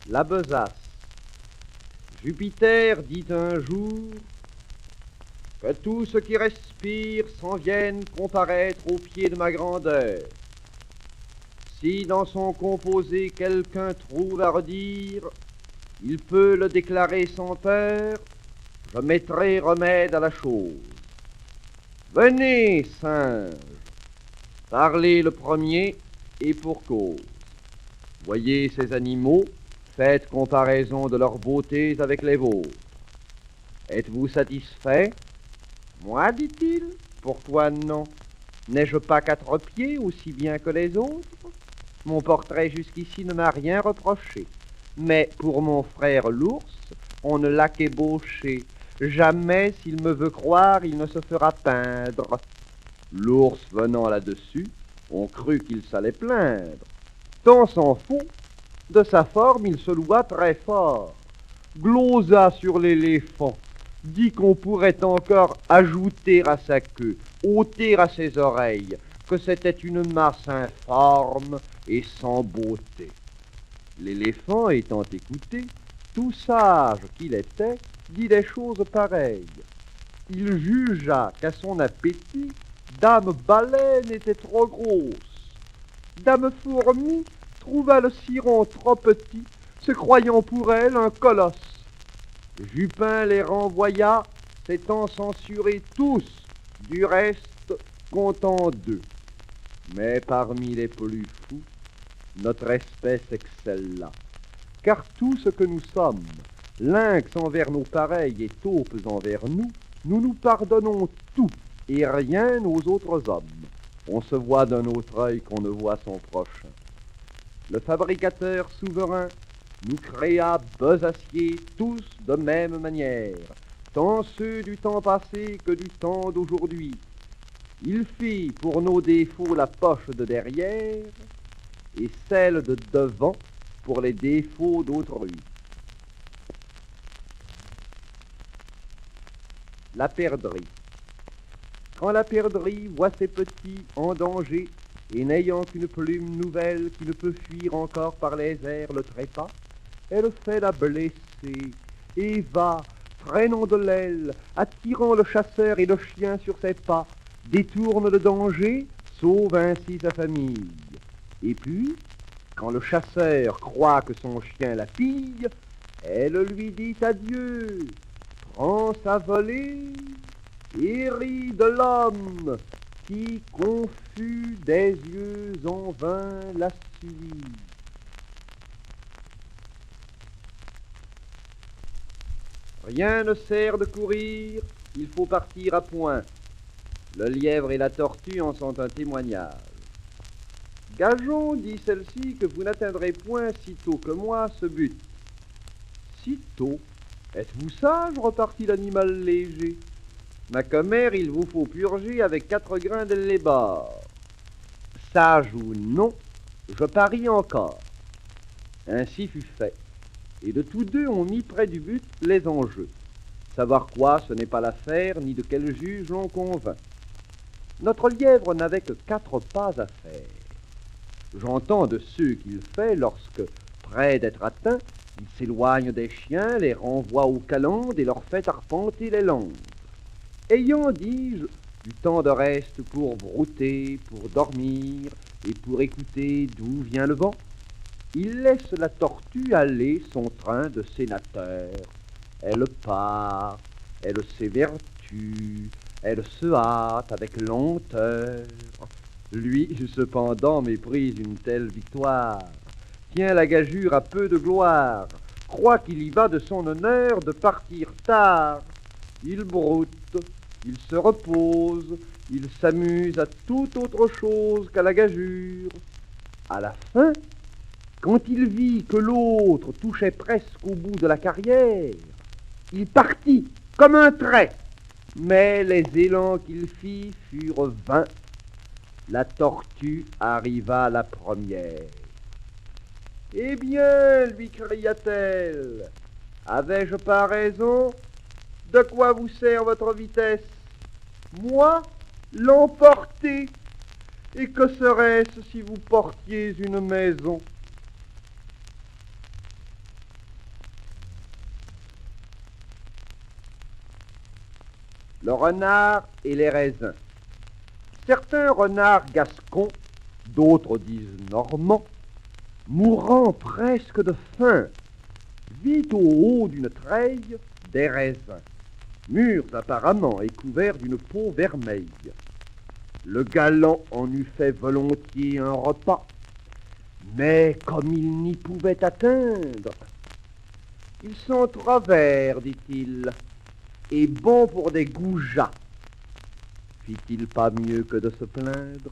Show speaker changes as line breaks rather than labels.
La besace. Jupiter dit un jour que tout ce qui respire s'en vienne comparaître aux pieds de ma grandeur. Si dans son composé quelqu'un trouve à redire, il peut le déclarer sans peur, je mettrai remède à la chose. Venez, singes, parlez le premier et pour cause. Voyez ces animaux, faites comparaison de leurs beautés avec les vôtres. Êtes-vous satisfait? Moi, dit-il, pourquoi non? N'ai-je pas 4 pieds aussi bien que les autres? Mon portrait jusqu'ici ne m'a rien reproché. Mais pour mon frère l'ours, on ne l'a qu'ébauché. Jamais, s'il me veut croire, il ne se fera peindre. L'ours venant là-dessus, on crut qu'il s'allait plaindre. Tant s'en fout, de sa forme il se loua très fort. Glosa sur l'éléphant, dit qu'on pourrait encore ajouter à sa queue, ôter à ses oreilles, que c'était une masse informe et sans beauté. L'éléphant étant écouté, tout sage qu'il était, dit des choses pareilles. Il jugea qu'à son appétit, Dame Baleine était trop grosse. Dame Fourmi trouva le ciron trop petit, se croyant pour elle un colosse. Jupin les renvoya, s'étant censurés tous, du reste content d'eux. Mais parmi les plus fous, notre espèce excelle là. Car tout ce que nous sommes, lynx envers nos pareils et taupes envers nous, nous nous pardonnons tout et rien aux autres hommes. On se voit d'un autre œil qu'on ne voit son prochain. Le fabricateur souverain nous créa besaciers tous de même manière, tant ceux du temps passé que du temps d'aujourd'hui. Il fit pour nos défauts la poche de derrière et celle de devant pour les défauts d'autrui. La perdrix. Quand la perdrix voit ses petits en danger et n'ayant qu'une plume nouvelle qui ne peut fuir encore par les airs le trépas, elle fait la blesser et va, traînant de l'aile, attirant le chasseur et le chien sur ses pas, détourne le danger, sauve ainsi sa famille. Et puis, quand le chasseur croit que son chien la pille, elle lui dit adieu, prend sa volée et rit de l'homme qui, confus des yeux en vain, la suit. Rien ne sert de courir, il faut partir à point. Le lièvre et la tortue en sont un témoignage. Gageons, dit celle-ci, que vous n'atteindrez point si tôt que moi ce but. Si tôt? Êtes-vous sage? Repartit l'animal léger. Ma commère, il vous faut purger avec 4 grains de lébard. Sage ou non, je parie encore. Ainsi fut fait. Et de tous deux, on mit près du but les enjeux. Savoir quoi, ce n'est pas l'affaire, ni de quel juge l'on convainc. Notre lièvre n'avait que 4 pas à faire. J'entends de ceux qu'il fait lorsque, près d'être atteint, il s'éloigne des chiens, les renvoie aux calendes et leur fait arpenter les landes. Ayant, dis-je, du temps de reste pour brouter, pour dormir et pour écouter d'où vient le vent, il laisse la tortue aller son train de sénateur. Elle part, elle s'évertue, elle se hâte avec lenteur. Lui, cependant, méprise une telle victoire, tient la gageure à peu de gloire, croit qu'il y va de son honneur de partir tard. Il broute, il se repose, il s'amuse à toute autre chose qu'à la gageure. À la fin, quand il vit que l'autre touchait presque au bout de la carrière, il partit comme un trait, mais les élans qu'il fit furent vains. La tortue arriva la première. « Eh bien, lui cria-t-elle, avais-je pas raison? De quoi vous sert votre vitesse? Moi, l'emporter? Et que serait-ce si vous portiez une maison? » le renard et les raisins. Certains renards gascons, d'autres disent normands, mourant presque de faim, vit au haut d'une treille des raisins, mûrs apparemment et couverts d'une peau vermeille. Le galant en eût fait volontiers un repas, mais comme il n'y pouvait atteindre, ils sont trop verts, dit-il, et bons pour des goujats. Fit-il pas mieux que de se plaindre?